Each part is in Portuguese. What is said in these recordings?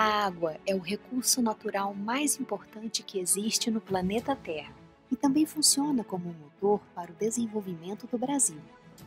A água é o recurso natural mais importante que existe no planeta Terra e também funciona como um motor para o desenvolvimento do Brasil.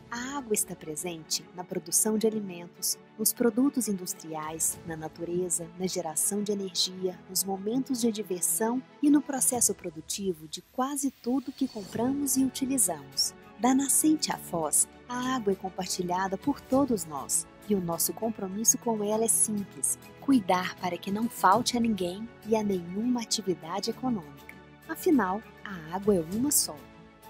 A água está presente na produção de alimentos, nos produtos industriais, na natureza, na geração de energia, nos momentos de diversão e no processo produtivo de quase tudo que compramos e utilizamos. Da nascente à foz, a água é compartilhada por todos nós e o nosso compromisso com ela é simples: cuidar para que não falte a ninguém e a nenhuma atividade econômica. Afinal, a água é uma só.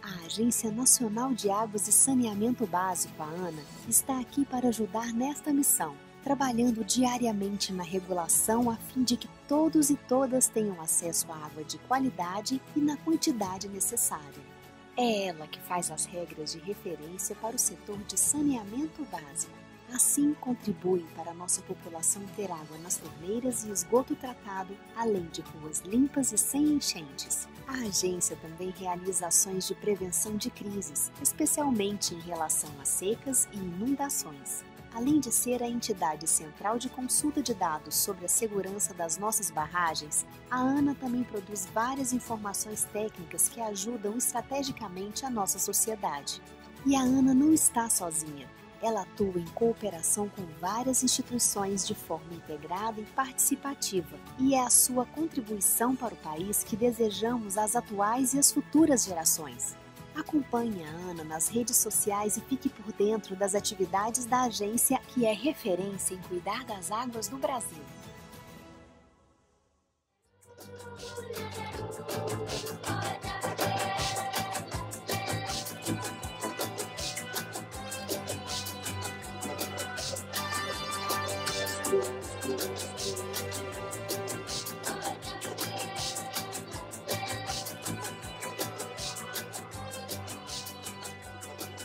A Agência Nacional de Águas e Saneamento Básico, a ANA, está aqui para ajudar nesta missão, trabalhando diariamente na regulação a fim de que todos e todas tenham acesso à água de qualidade e na quantidade necessária. É ela que faz as regras de referência para o setor de saneamento básico. Assim, contribui para a nossa população ter água nas torneiras e esgoto tratado, além de ruas limpas e sem enchentes. A agência também realiza ações de prevenção de crises, especialmente em relação a secas e inundações. Além de ser a entidade central de consulta de dados sobre a segurança das nossas barragens, a ANA também produz várias informações técnicas que ajudam estrategicamente a nossa sociedade. E a ANA não está sozinha. Ela atua em cooperação com várias instituições de forma integrada e participativa, e é a sua contribuição para o país que desejamos às atuais e às futuras gerações. Acompanhe a ANA nas redes sociais e fique por dentro das atividades da agência, que é referência em cuidar das águas do Brasil.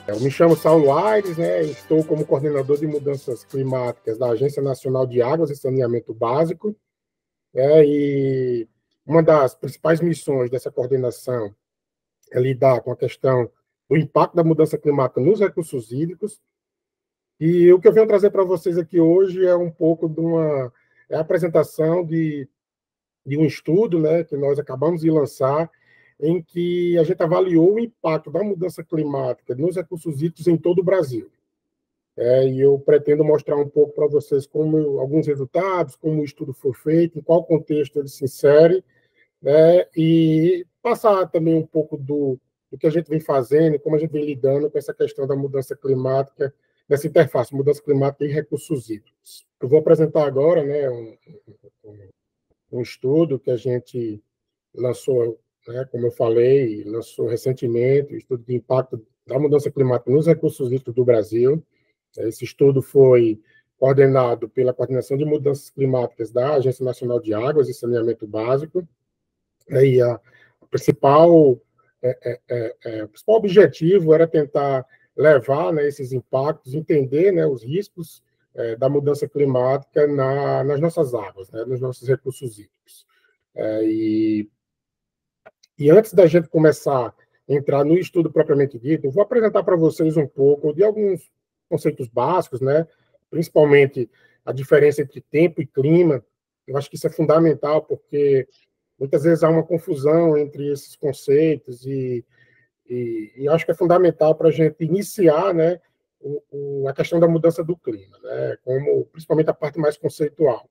Eu me chamo Saulo Aires, né? Estou como coordenador de mudanças climáticas da Agência Nacional de Águas e Saneamento Básico, e uma das principais missões dessa coordenação é lidar com a questão do impacto da mudança climática nos recursos hídricos. E o que eu venho trazer para vocês aqui hoje é um pouco de a apresentação de um estudo, né, que nós acabamos de lançar, em que a gente avaliou o impacto da mudança climática nos recursos hídricos em todo o Brasil. E eu pretendo mostrar um pouco para vocês alguns resultados, como o estudo foi feito, em qual contexto ele se insere, né, e passar também um pouco do que a gente vem fazendo, como a gente vem lidando com essa questão da mudança climática, dessa interface, mudança climática e recursos hídricos. Eu vou apresentar agora, né, um estudo que a gente lançou, né, como eu falei, lançou recentemente, o estudo de impacto da mudança climática nos recursos hídricos do Brasil. Esse estudo foi coordenado pela Coordenação de Mudanças Climáticas da Agência Nacional de Águas e Saneamento Básico. E o principal objetivo era tentar levar, né, esses impactos, entender, né, os riscos da mudança climática nas nossas águas, né, nos nossos recursos hídricos. E antes da gente começar a entrar no estudo propriamente dito, eu vou apresentar para vocês um pouco de alguns conceitos básicos, né, principalmente a diferença entre tempo e clima. Eu acho que isso é fundamental, porque muitas vezes há uma confusão entre esses conceitos e acho que é fundamental para a gente iniciar, né, a questão da mudança do clima, né, como principalmente a parte mais conceitual.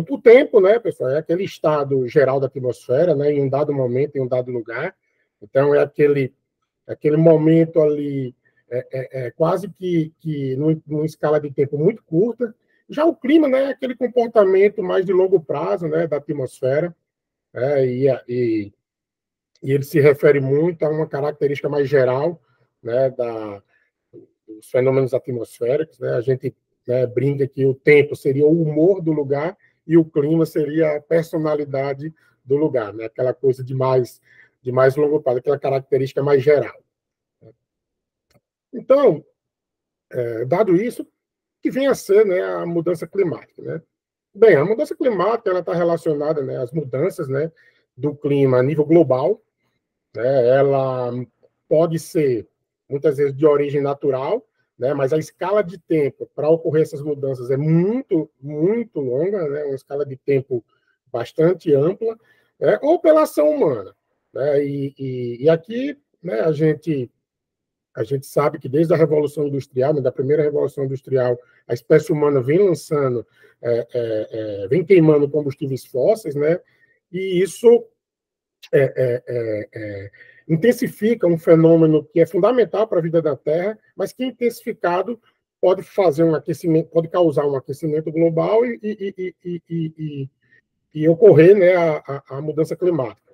O tempo, né, pessoal, é aquele estado geral da atmosfera, né, em um dado momento, em um dado lugar. Então, é aquele momento ali, quase que numa escala de tempo muito curta. Já o clima, né, é aquele comportamento mais de longo prazo, né, da atmosfera, e ele se refere muito a uma característica mais geral, né, dos fenômenos atmosféricos, né? A gente, né, brinca que o tempo seria o humor do lugar e o clima seria a personalidade do lugar, né? Aquela coisa de mais longo prazo, aquela característica mais geral. Então, dado isso, que vem a ser, né, a mudança climática, né? Bem, a mudança climática ela está relacionada, né, às mudanças, né, do clima a nível global, né? Ela pode ser muitas vezes de origem natural, né? Mas a escala de tempo para ocorrer essas mudanças é muito, muito longa, né? Uma escala de tempo bastante ampla, né? Ou pela ação humana, né? E aqui, né, a gente sabe que desde a Revolução Industrial, né, da primeira Revolução Industrial, a espécie humana vem lançando, vem queimando combustíveis fósseis, né? E isso intensifica um fenômeno que é fundamental para a vida da Terra, mas que intensificado pode fazer um aquecimento, pode causar um aquecimento global e ocorrer, né, a mudança climática.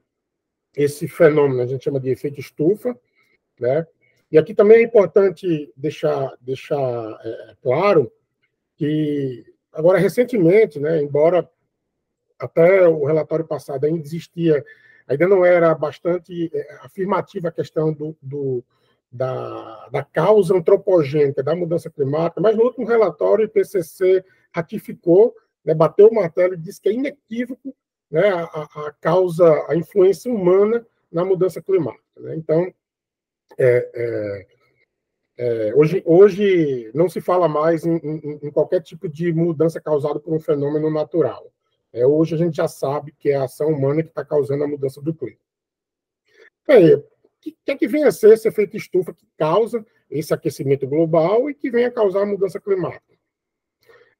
Esse fenômeno a gente chama de efeito estufa, né? E aqui também é importante deixar claro que, agora, recentemente, né, embora até o relatório passado ainda existia, ainda não era bastante afirmativa a questão da causa antropogênica da mudança climática, mas no último relatório o IPCC ratificou, né, bateu o martelo e disse que é inequívoco, né, a causa, a influência humana na mudança climática, né? Então, hoje não se fala mais em qualquer tipo de mudança causada por um fenômeno natural. Hoje a gente já sabe que é a ação humana que está causando a mudança do clima. O que vem a ser esse efeito estufa que causa esse aquecimento global e que vem a causar a mudança climática?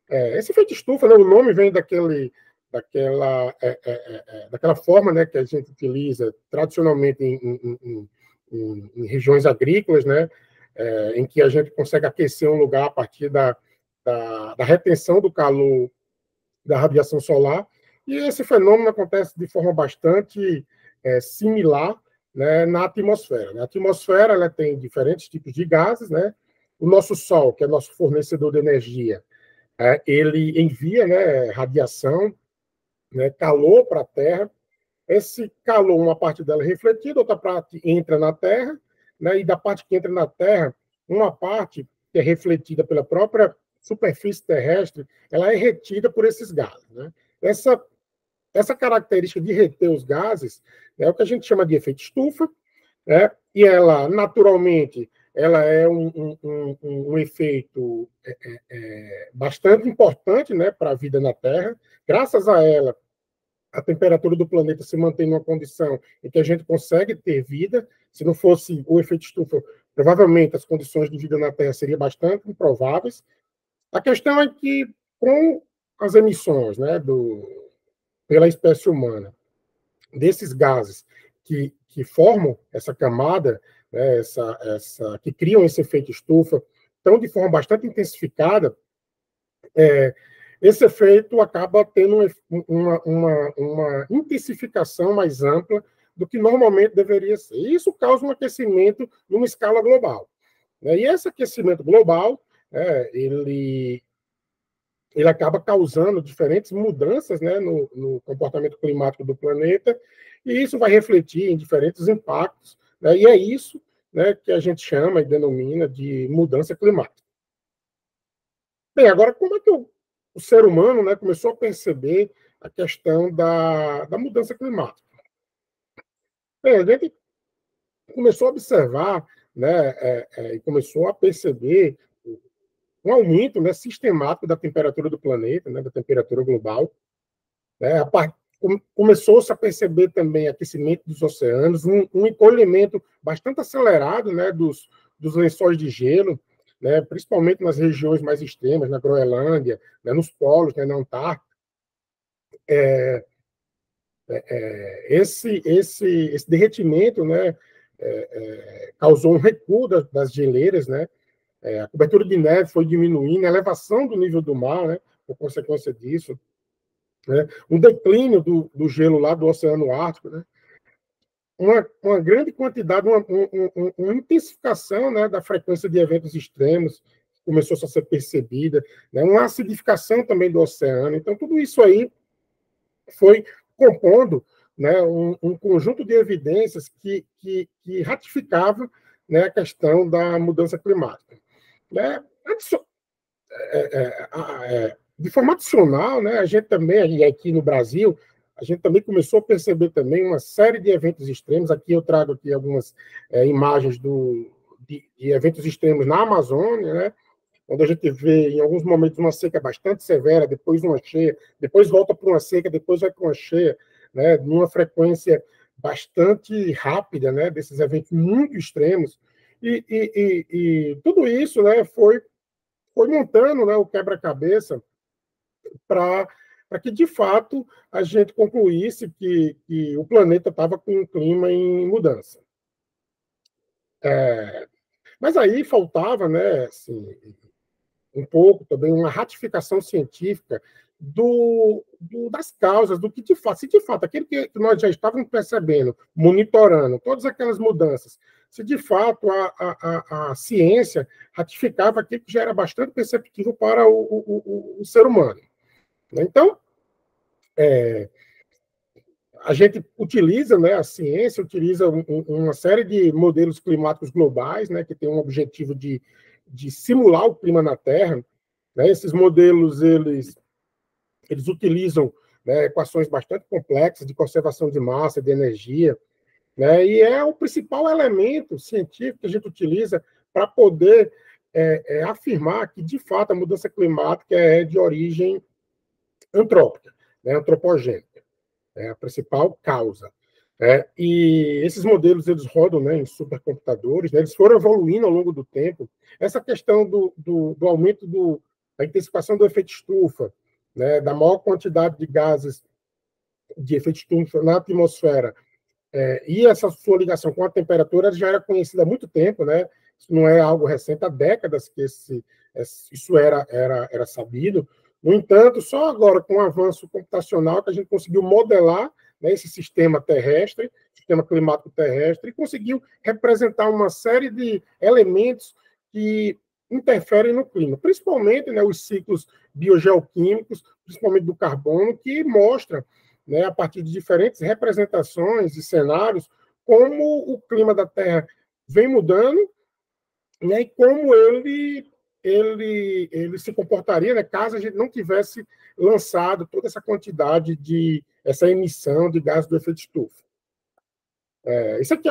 Esse efeito estufa, né, o nome vem daquela forma, né, que a gente utiliza tradicionalmente em regiões agrícolas, né, em que a gente consegue aquecer um lugar a partir da retenção do calor da radiação solar, e esse fenômeno acontece de forma bastante similar, né, na atmosfera. A atmosfera ela tem diferentes tipos de gases, né? O nosso Sol, que é nosso fornecedor de energia, ele envia, né, radiação, né, calor para a Terra. Esse calor, uma parte dela é refletida, outra parte entra na Terra, né, e da parte que entra na Terra, uma parte que é refletida pela própria superfície terrestre, ela é retida por esses gases, né? Essa característica de reter os gases é o que a gente chama de efeito estufa, né? E ela, naturalmente, ela é um efeito bastante importante, né, para a vida na Terra. Graças a ela, a temperatura do planeta se mantém numa condição em que a gente consegue ter vida. Se não fosse o efeito estufa, provavelmente as condições de vida na Terra seriam bastante improváveis. A questão é que, com as emissões, né, pela espécie humana, desses gases que formam essa camada, né, que criam esse efeito estufa, então, de forma bastante intensificada, esse efeito acaba tendo uma intensificação mais ampla do que normalmente deveria ser. E isso causa um aquecimento numa escala global, né? E esse aquecimento global, ele acaba causando diferentes mudanças, né, no comportamento climático do planeta, e isso vai refletir em diferentes impactos, né? E é isso, né, que a gente chama e denomina de mudança climática. Bem, agora, como é que o ser humano, né, começou a perceber a questão da mudança climática? Bem, a gente começou a observar, né, e começou a perceber um aumento, né, sistemático da temperatura do planeta, né, da temperatura global, né? Começou-se a perceber também aquecimento dos oceanos, um encolhimento bastante acelerado, né, dos lençóis de gelo, né, principalmente nas regiões mais extremas, na Groenlândia, né, nos polos, né, na Antártica. Esse derretimento, né, causou um recuo das geleiras, né, a cobertura de neve foi diminuindo, a elevação do nível do mar, né, por consequência disso, né, um declínio do gelo lá do Oceano Ártico, né, uma grande quantidade, uma intensificação, né, da frequência de eventos extremos começou a ser percebida, né, uma acidificação também do oceano. Então, tudo isso aí foi compondo, né, um conjunto de evidências que ratificava, né, a questão da mudança climática. Né? De forma adicional, né, a gente também, e aqui no Brasil, a gente também começou a perceber também uma série de eventos extremos. Aqui eu trago aqui algumas imagens do de eventos extremos na Amazônia, né? Onde a gente vê, em alguns momentos, uma seca bastante severa, depois uma cheia, depois volta para uma seca, depois vai para uma cheia, né? Numa frequência bastante rápida, né? Desses eventos muito extremos. E tudo isso, né, foi montando, né, o quebra-cabeça para que, de fato, a gente concluísse que o planeta estava com um clima em mudança. Mas aí faltava, né, assim, um pouco também uma ratificação científica das causas, do que de fato, se de fato aquilo que nós já estávamos percebendo, monitorando todas aquelas mudanças, se de fato a ciência ratificava aquilo que já era bastante perceptível para o ser humano. Então, a gente utiliza, né, a ciência utiliza uma série de modelos climáticos globais, né, que tem um objetivo de simular o clima na Terra, né? Esses modelos, eles utilizam, né, equações bastante complexas de conservação de massa, de energia, né? E é o principal elemento científico que a gente utiliza para poder afirmar que, de fato, a mudança climática é de origem antrópica, né, antropogênica. É a principal causa. E esses modelos, eles rodam, né, em supercomputadores, né, eles foram evoluindo ao longo do tempo. Essa questão do aumento da intensificação do efeito estufa, né, da maior quantidade de gases de efeito estufa na atmosfera, e essa sua ligação com a temperatura já era conhecida há muito tempo, né? Isso não é algo recente, há décadas que isso era sabido. No entanto, só agora, com o avanço computacional, que a gente conseguiu modelar, né, esse sistema terrestre, sistema climático terrestre, e conseguiu representar uma série de elementos que interferem no clima, principalmente, né, os ciclos biogeoquímicos, principalmente do carbono, que mostra, né, a partir de diferentes representações e cenários, como o clima da Terra vem mudando, né, e como ele se comportaria, né, caso a gente não tivesse lançado toda essa quantidade essa emissão de gases do efeito estufa. Isso aqui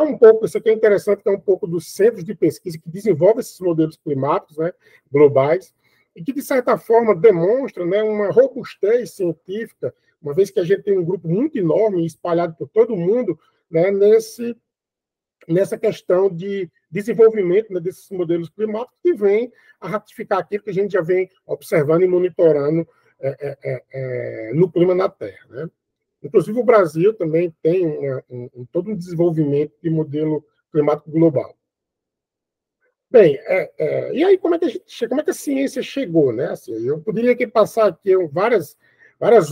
é interessante, que é um pouco dos centros de pesquisa que desenvolvem esses modelos climáticos, né, globais, e que, de certa forma, demonstra, né, uma robustez científica, uma vez que a gente tem um grupo muito enorme, espalhado por todo o mundo, né, nessa questão de desenvolvimento, né, desses modelos climáticos, que vem a ratificar aquilo que a gente já vem observando e monitorando no clima na Terra, né? Inclusive, o Brasil também tem todo um desenvolvimento de modelo climático global. Bem, e aí como é que a ciência chegou, né? Assim, eu poderia aqui passar aqui várias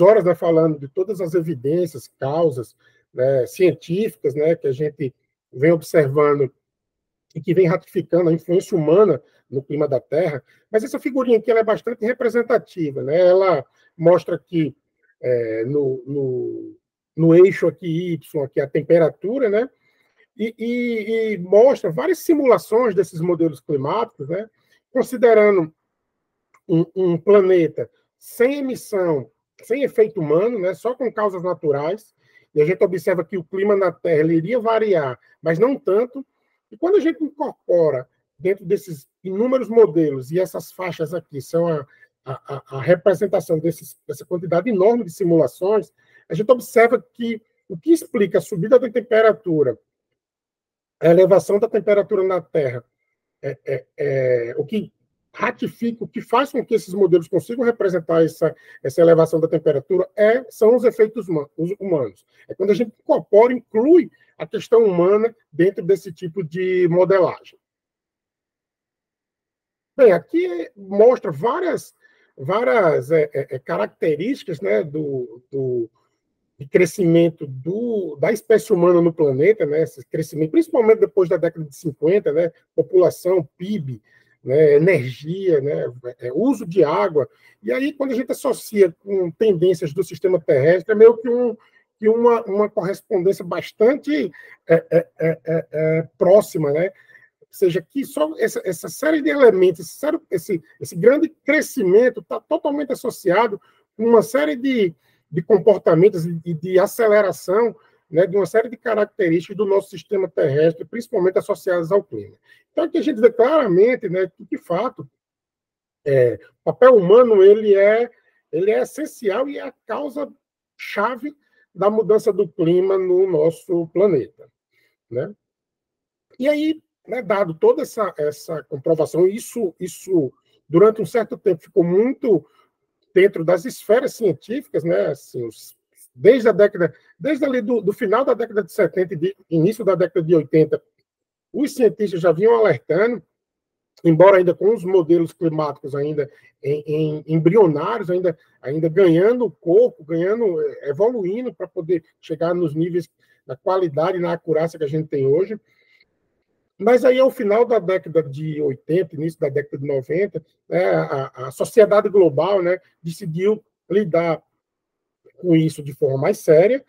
horas, né, falando de todas as evidências, causas, né, científicas, né, que a gente vem observando e que vem ratificando a influência humana no clima da Terra, mas essa figurinha aqui ela é bastante representativa, né? Ela mostra que no eixo aqui Y, aqui a temperatura, né? E mostra várias simulações desses modelos climáticos, né? Considerando um planeta sem emissão, sem efeito humano, né? Só com causas naturais, e a gente observa que o clima na Terra ele iria variar, mas não tanto. E quando a gente incorpora dentro desses inúmeros modelos, e essas faixas aqui são a representação dessa quantidade enorme de simulações, a gente observa que o que explica a subida da temperatura, a elevação da temperatura na Terra, o que ratifica, o que faz com que esses modelos consigam representar essa elevação da temperatura são os efeitos humanos. É quando a gente incorpora, inclui a questão humana dentro desse tipo de modelagem. Bem, aqui mostra várias características, né, de crescimento da espécie humana no planeta, né, esse crescimento, principalmente depois da década de 50, né, população, PIB, né, energia, né, uso de água. E aí, quando a gente associa com tendências do sistema terrestre, é meio que uma correspondência bastante próxima, né? Ou seja, que só essa série de elementos, esse grande crescimento está totalmente associado com uma série de comportamentos e de aceleração né, de uma série de características do nosso sistema terrestre, principalmente associadas ao clima. Então, aqui a gente vê claramente, né, que, de fato, o papel humano ele é essencial e é a causa-chave da mudança do clima no nosso planeta, né? E aí, né, dado toda essa comprovação, isso durante um certo tempo ficou muito dentro das esferas científicas, né, assim, desde ali do final da década de 70 e início da década de 80, os cientistas já vinham alertando, embora ainda com os modelos climáticos ainda embrionários, ainda ganhando corpo, evoluindo para poder chegar nos níveis da qualidade e na acurácia que a gente tem hoje. Mas aí, ao final da década de 80, início da década de 90, né, a sociedade global, né, decidiu lidar com isso de forma mais séria,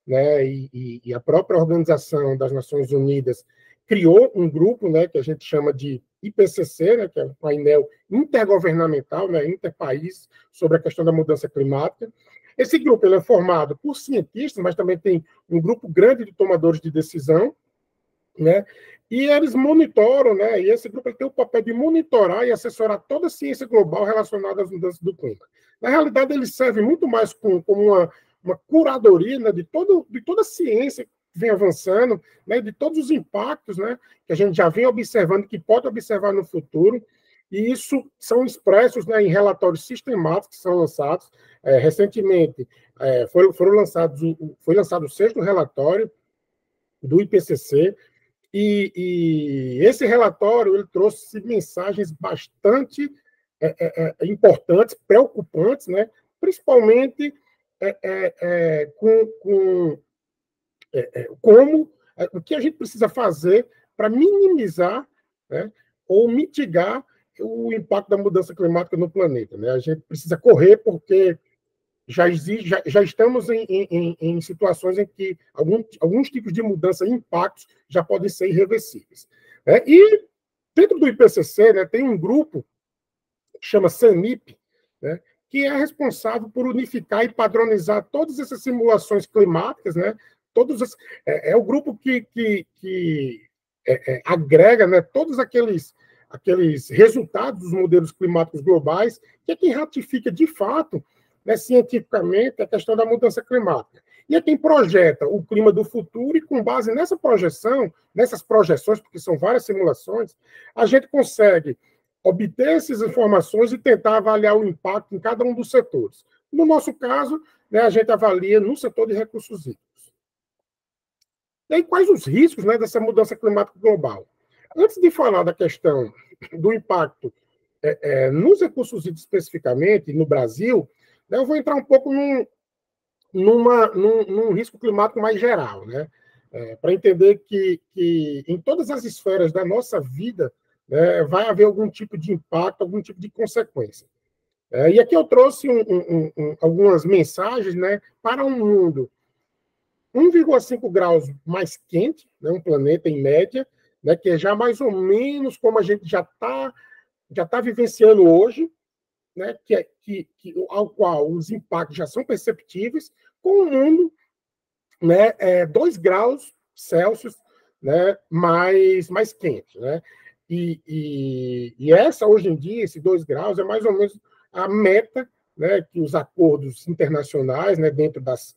né, e a própria Organização das Nações Unidas criou um grupo, né, que a gente chama de IPCC, né, que é um painel intergovernamental, né, interpaís, sobre a questão da mudança climática. Esse grupo ele é formado por cientistas, mas também tem um grupo grande de tomadores de decisão, né, e eles monitoram, né, e esse grupo tem o papel de monitorar e assessorar toda a ciência global relacionada às mudanças do clima. Na realidade, ele serve muito mais como uma curadoria, né, de toda a ciência que vem avançando, né, de todos os impactos, né, que a gente já vem observando, que pode observar no futuro, e isso são expressos, né, em relatórios sistemáticos que são lançados. Recentemente, foi lançado o sexto relatório do IPCC, e esse relatório ele trouxe mensagens bastante importantes, preocupantes, né? Principalmente com como o que a gente precisa fazer para minimizar, né, ou mitigar o impacto da mudança climática no planeta, né? A gente precisa correr porque já estamos em situações em que alguns tipos de mudança e impactos já podem ser irreversíveis. E dentro do IPCC, né, tem um grupo que chama CENIP, né, que é responsável por unificar e padronizar todas essas simulações climáticas, né? É o grupo que agrega, né, todos aqueles resultados dos modelos climáticos globais, que é quem ratifica de fato, né, cientificamente, a questão da mudança climática. E é quem projeta o clima do futuro, e com base nessa projeção, nessas projeções, porque são várias simulações, a gente consegue obter essas informações e tentar avaliar o impacto em cada um dos setores. No nosso caso, né, a gente avalia no setor de recursos hídricos. E aí, quais os riscos, né, dessa mudança climática global? Antes de falar da questão do impacto nos recursos hídricos especificamente, no Brasil, né, eu vou entrar um pouco num risco climático mais geral, né? Para entender que em todas as esferas da nossa vida, né, vai haver algum tipo de impacto, algum tipo de consequência. E aqui eu trouxe algumas mensagens, né, para um mundo 1,5 graus mais quente, né, um planeta em média, né, que é já mais ou menos como a gente já tá vivenciando hoje, né, ao qual os impactos já são perceptíveis, com o mundo, né, 2 graus Celsius, né, mais quente. Né? E essa, hoje em dia, esses 2 graus é mais ou menos a meta, né, que os acordos internacionais, né, dentro das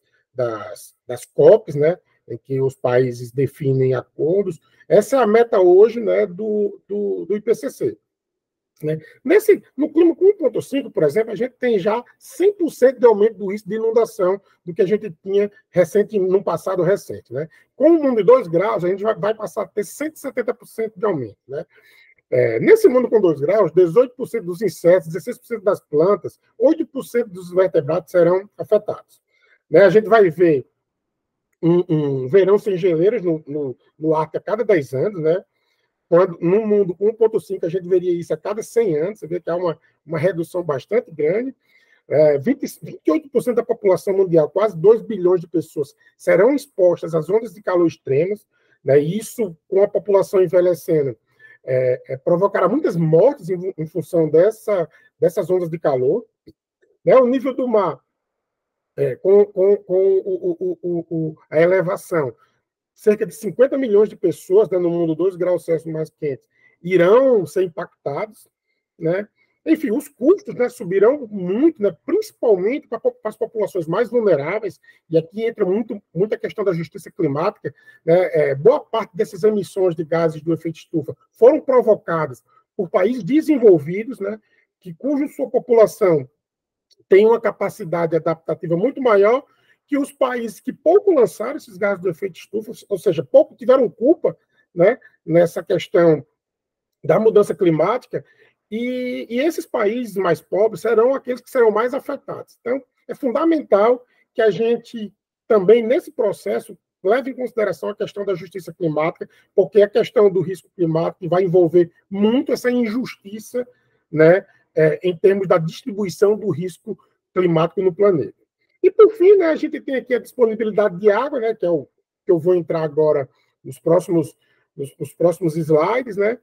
COPs, né, em que os países definem acordos, essa é a meta hoje, né, do IPCC. Né? No clima com 1,5, por exemplo, a gente tem já 100% de aumento do risco de inundação do que a gente tinha no passado recente. Né? Com o mundo de 2 graus, a gente vai passar a ter 170% de aumento. Né? Nesse mundo com 2 graus, 18% dos insetos, 16% das plantas, 8% dos vertebrados serão afetados. Né? A gente vai ver um verão sem geleiras no Ártico a cada 10 anos, né? Quando no mundo com 1,5 a gente veria isso a cada 100 anos, você vê que há uma redução bastante grande. 28% da população mundial, quase 2 bilhões de pessoas, serão expostas às ondas de calor extremas, né? E isso, com a população envelhecendo, provocará muitas mortes em função dessas ondas de calor. Né? O nível do mar a elevação, cerca de 50 milhões de pessoas, né, no mundo 2 graus Celsius mais quentes, irão ser impactados, né? Enfim, os custos, né, subirão muito, né, principalmente para as populações mais vulneráveis, e aqui entra muita questão da justiça climática, né? Boa parte dessas emissões de gases do efeito estufa foram provocadas por países desenvolvidos, né, cuja sua população tem uma capacidade adaptativa muito maior que os países que pouco lançaram esses gases do efeito estufa, ou seja, pouco tiveram culpa, né, nessa questão da mudança climática, e esses países mais pobres serão aqueles que serão mais afetados. Então, é fundamental que a gente também, nesse processo, leve em consideração a questão da justiça climática, porque a questão do risco climático vai envolver muito essa injustiça, né, em termos da distribuição do risco climático no planeta. E, por fim, né, a gente tem aqui a disponibilidade de água, né, que é o que eu vou entrar agora nos próximos slides, né?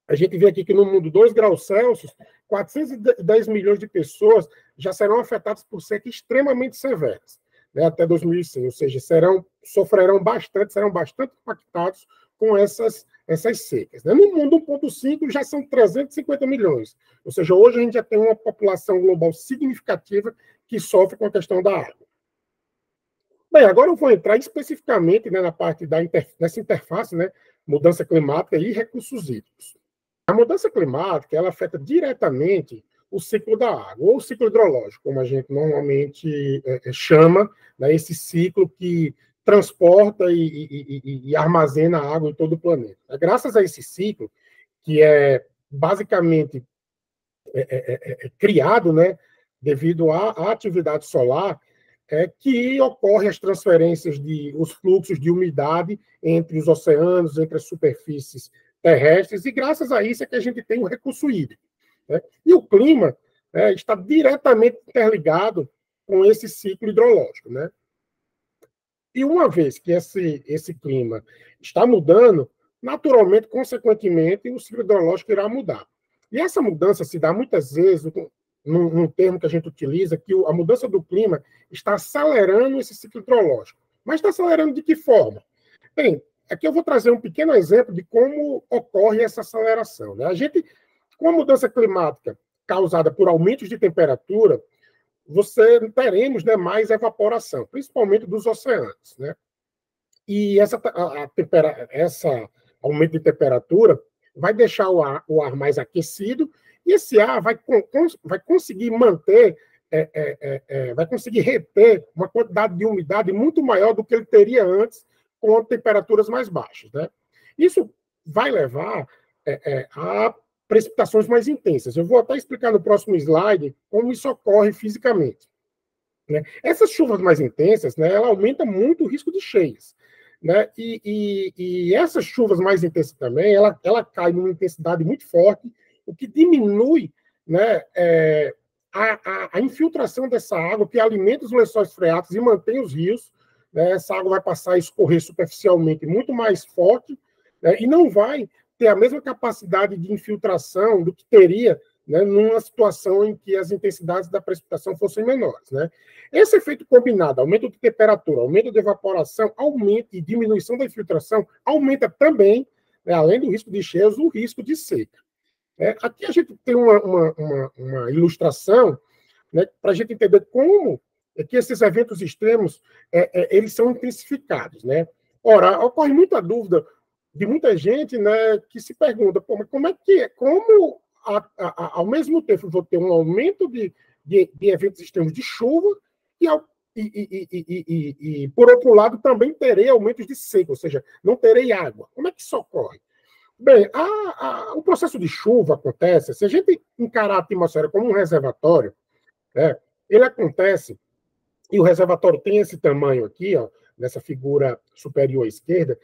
A gente vê aqui que no mundo 2 graus Celsius, 410 milhões de pessoas já serão afetadas por secas extremamente severas, né, até 2100, ou seja, sofrerão bastante, serão bastante impactados com essas secas. Né? No mundo 1.5 já são 350 milhões, ou seja, hoje a gente já tem uma população global significativa que sofre com a questão da água. Bem, agora eu vou entrar especificamente, né, na parte dessa interface, né, mudança climática e recursos hídricos. A mudança climática ela afeta diretamente o ciclo da água, ou o ciclo hidrológico, como a gente normalmente chama, né, esse ciclo que transporta e armazena a água em todo o planeta. Graças a esse ciclo, que é basicamente criado, né, devido à atividade solar, que ocorrem as transferências os fluxos de umidade entre os oceanos, entre as superfícies terrestres, e graças a isso é que a gente tem o recurso hídrico. Né? E o clima está diretamente interligado com esse ciclo hidrológico. Né? E uma vez que esse clima está mudando, naturalmente, consequentemente, o ciclo hidrológico irá mudar. E essa mudança se dá muitas vezes num termo que a gente utiliza, que a mudança do clima está acelerando esse ciclo hidrológico. Mas está acelerando de que forma? Bem, aqui eu vou trazer um pequeno exemplo de como ocorre essa aceleração. Né? A gente, com a mudança climática causada por aumentos de temperatura, teremos, né, mais evaporação, principalmente dos oceanos. Né? E esse aumento de temperatura vai deixar o ar mais aquecido, e esse ar vai conseguir manter, vai conseguir reter uma quantidade de umidade muito maior do que ele teria antes, com temperaturas mais baixas. Né? Isso vai levar a precipitações mais intensas. Eu vou até explicar no próximo slide como isso ocorre fisicamente. Né? Essas chuvas mais intensas, né, ela aumenta muito o risco de cheias. Né? E essas chuvas mais intensas também, ela cai numa intensidade muito forte, o que diminui, né, a infiltração dessa água, que alimenta os lençóis freáticos e mantém os rios. Né? Essa água vai passar a escorrer superficialmente muito mais forte, né, e não vai ter a mesma capacidade de infiltração do que teria, né, numa situação em que as intensidades da precipitação fossem menores. Né? Esse efeito combinado, aumento de temperatura, aumento de evaporação, aumento e diminuição da infiltração, aumenta também, né, além do risco de cheias, o risco de seca. Aqui a gente tem uma ilustração, né, para a gente entender como que esses eventos extremos eles são intensificados. Né? Ora, ocorre muita dúvida de muita gente, né, que se pergunta como é que como ao mesmo tempo vou ter um aumento de eventos extremos de chuva e, por outro lado, também terei aumentos de seca, ou seja, não terei água. Como é que isso ocorre? Bem, o processo de chuva acontece, se a gente encarar a atmosfera como um reservatório, né, ele acontece, e o reservatório tem esse tamanho aqui, ó, nessa figura superior à esquerda,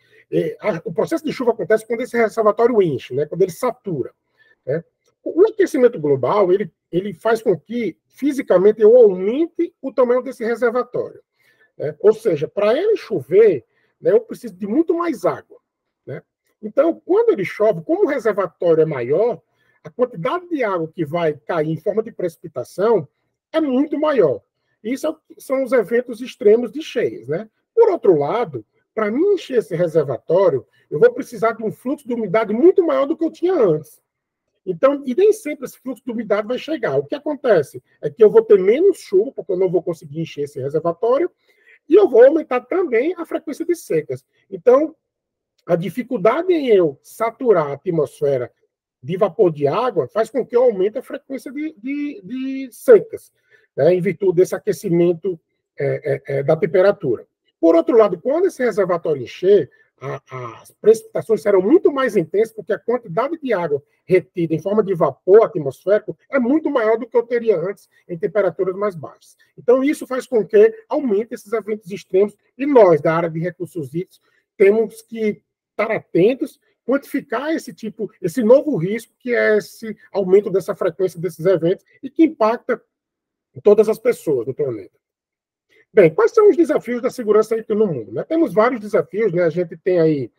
o processo de chuva acontece quando esse reservatório enche, né, quando ele satura. Né? O aquecimento global, ele faz com que, fisicamente, eu aumente o tamanho desse reservatório. Né? Ou seja, para ele chover, né, eu preciso de muito mais água. Né? Então, quando ele chove, como o reservatório é maior, a quantidade de água que vai cair em forma de precipitação é muito maior. Isso são os eventos extremos de cheias, né? Por outro lado, para mim encher esse reservatório, eu vou precisar de um fluxo de umidade muito maior do que eu tinha antes. Então, e nem sempre esse fluxo de umidade vai chegar. O que acontece é que eu vou ter menos chuva, porque eu não vou conseguir encher esse reservatório, e eu vou aumentar também a frequência de secas. Então, a dificuldade em eu saturar a atmosfera de vapor de água faz com que eu aumente a frequência de secas, né, em virtude desse aquecimento da temperatura. Por outro lado, quando esse reservatório encher, as precipitações serão muito mais intensas, porque a quantidade de água retida em forma de vapor atmosférico é muito maior do que eu teria antes em temperaturas mais baixas. Então, isso faz com que aumente esses eventos extremos, e nós, da área de recursos hídricos, temos que estar atentos, quantificar esse novo risco, que é esse aumento dessa frequência desses eventos e que impacta todas as pessoas do planeta. Bem, quais são os desafios da segurança hídrica no mundo? Né? Temos vários desafios, né? A gente tem aí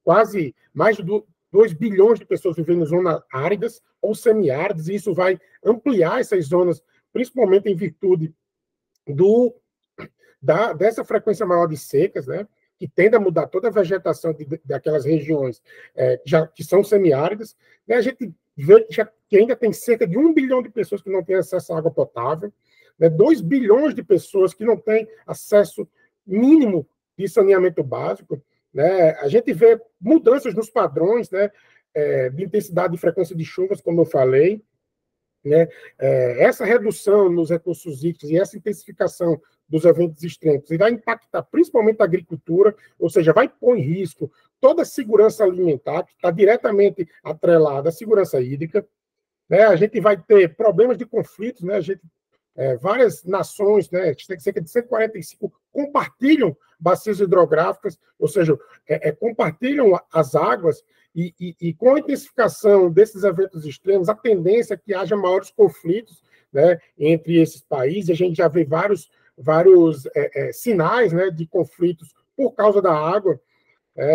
quase mais de 2 bilhões de pessoas vivendo em zonas áridas ou semiáridas, e isso vai ampliar essas zonas, principalmente em virtude dessa frequência maior de secas, né? Que tende a mudar toda a vegetação daquelas regiões que são semiáridas. Né? A gente vê que ainda tem cerca de 1 bilhão de pessoas que não têm acesso à água potável, né? 2 bilhões de pessoas que não têm acesso mínimo de saneamento básico. Né? A gente vê mudanças nos padrões, né, de intensidade e frequência de chuvas, como eu falei. Né? Essa redução nos recursos hídricos e essa intensificação dos eventos extremos vai impactar principalmente a agricultura, ou seja, vai pôr em risco toda a segurança alimentar, que está diretamente atrelada à segurança hídrica. Né? A gente vai ter problemas de conflitos, né? Várias nações, né, cerca de 145, compartilham bacias hidrográficas, ou seja, compartilham as águas, e com a intensificação desses eventos extremos, a tendência é que haja maiores conflitos, né, entre esses países. A gente já vê vários sinais, né, de conflitos por causa da água.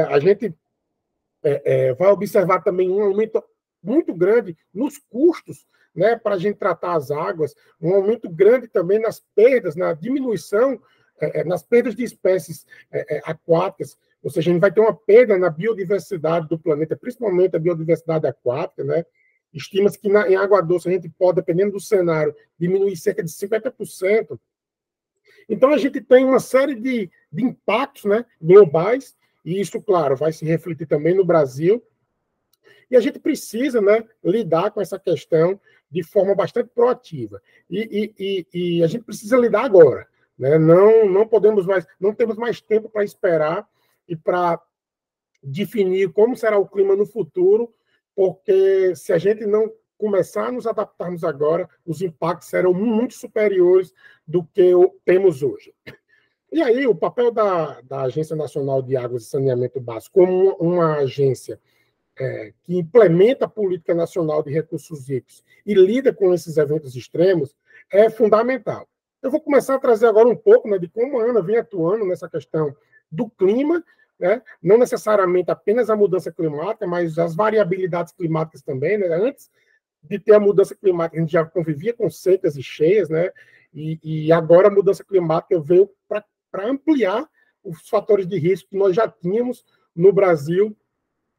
A gente vai observar também um aumento muito grande nos custos, né, para a gente tratar as águas, um aumento grande também nas perdas, na diminuição, nas perdas de espécies aquáticas, ou seja, a gente vai ter uma perda na biodiversidade do planeta, principalmente a biodiversidade aquática, né? Estima-se que em água doce a gente pode, dependendo do cenário, diminuir cerca de 50%. Então, a gente tem uma série de impactos, né, globais, e isso, claro, vai se refletir também no Brasil. E a gente precisa, né, lidar com essa questão de forma bastante proativa. E a gente precisa lidar agora. Né? Não temos mais tempo para esperar e para definir como será o clima no futuro, porque se a gente não começar a nos adaptarmos agora, os impactos serão muito superiores do que temos hoje. E aí, o papel da Agência Nacional de Águas e Saneamento Básico, como uma agência que implementa a Política Nacional de Recursos Hídricos e lida com esses eventos extremos, é fundamental. Eu vou começar a trazer agora um pouco, né, de como a ANA vem atuando nessa questão do clima, né, não necessariamente apenas a mudança climática, mas as variabilidades climáticas também. Né? Antes de ter a mudança climática, a gente já convivia com secas e cheias, né? E agora a mudança climática veio para ampliar os fatores de risco que nós já tínhamos no Brasil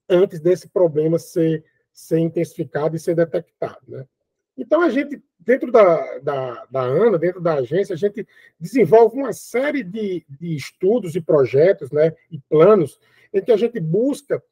antes desse problema ser intensificado e ser detectado. Né? Então, a gente, dentro da ANA, dentro da agência, a gente desenvolve uma série de estudos e projetos, né, e planos, em que a gente busca,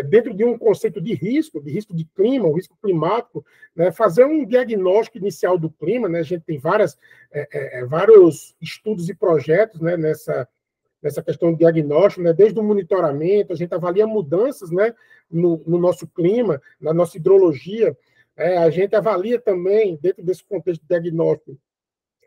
dentro de um conceito de risco de clima, o risco climático, né, fazer um diagnóstico inicial do clima. Né? A gente tem vários estudos e projetos, né, nessa questão de diagnóstico, né? Desde o monitoramento, a gente avalia mudanças, né, no nosso clima, na nossa hidrologia. A gente avalia também, dentro desse contexto de diagnóstico,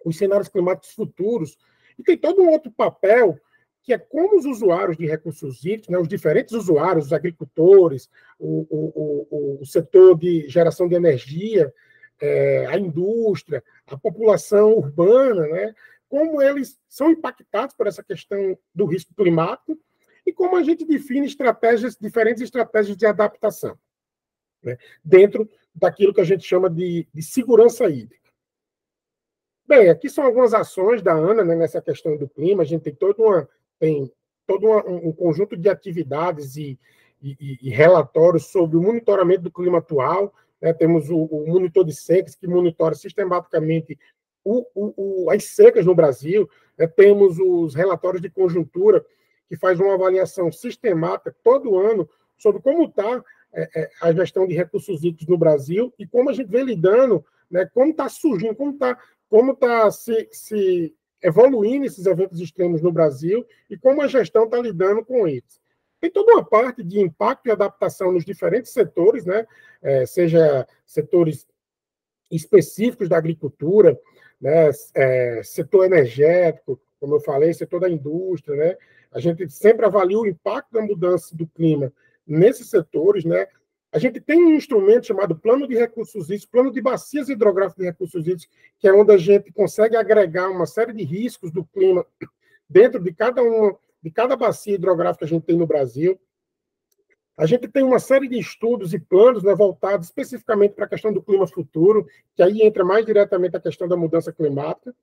os cenários climáticos futuros. E tem todo um outro papel, que é como os usuários de recursos hídricos, né, os diferentes usuários, os agricultores, o setor de geração de energia, a indústria, a população urbana, né, como eles são impactados por essa questão do risco climático e como a gente define diferentes estratégias de adaptação, né, dentro daquilo que a gente chama de segurança hídrica. Bem, aqui são algumas ações da ANA, né, nessa questão do clima. A gente tem um conjunto de atividades e relatórios sobre o monitoramento do clima atual. Né? Temos o monitor de secas, que monitora sistematicamente as secas no Brasil. Né? Temos os relatórios de conjuntura, que faz uma avaliação sistemática todo ano sobre como está a gestão de recursos hídricos no Brasil e como a gente vem lidando, né, como está surgindo, como está se evoluindo esses eventos extremos no Brasil e como a gestão está lidando com eles. Tem toda uma parte de impacto e adaptação nos diferentes setores, né, seja setores específicos da agricultura, né, setor energético, como eu falei, setor da indústria, né, a gente sempre avalia o impacto da mudança do clima nesses setores, né. A gente tem um instrumento chamado Plano de Recursos Hídricos, Plano de Bacias Hidrográficas de Recursos Hídricos, que é onde a gente consegue agregar uma série de riscos do clima dentro de cada bacia hidrográfica que a gente tem no Brasil. A gente tem uma série de estudos e planos, né, voltados especificamente para a questão do clima futuro, que aí entra mais diretamente a questão da mudança climática.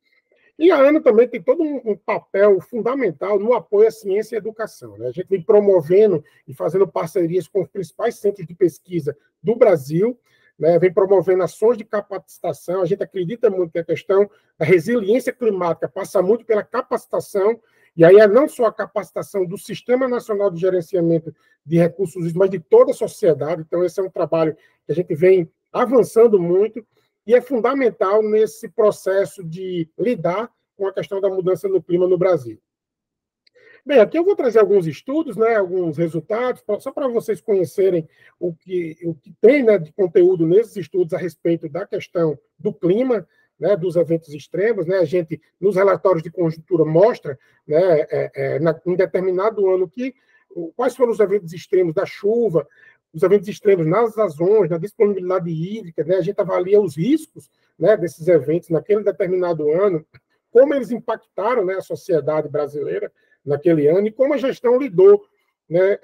E a ANA também tem todo um papel fundamental no apoio à ciência e à educação. Né? A gente vem promovendo e fazendo parcerias com os principais centros de pesquisa do Brasil, né? Vem promovendo ações de capacitação. A gente acredita muito que a questão da resiliência climática passa muito pela capacitação, e aí é não só a capacitação do Sistema Nacional de Gerenciamento de Recursos, mas de toda a sociedade. Então, esse é um trabalho que a gente vem avançando muito, e é fundamental nesse processo de lidar com a questão da mudança no clima no Brasil. Bem, aqui eu vou trazer alguns estudos, né, alguns resultados, só para vocês conhecerem o que tem, né, de conteúdo nesses estudos a respeito da questão do clima, né, dos eventos extremos. Né, a gente, nos relatórios de conjuntura, mostra, né, em determinado ano quais foram os eventos extremos da chuva, os eventos extremos nas ações, na disponibilidade hídrica. Né, a gente avalia os riscos, né, desses eventos naquele determinado ano, como eles impactaram, né, a sociedade brasileira naquele ano e como a gestão lidou, né,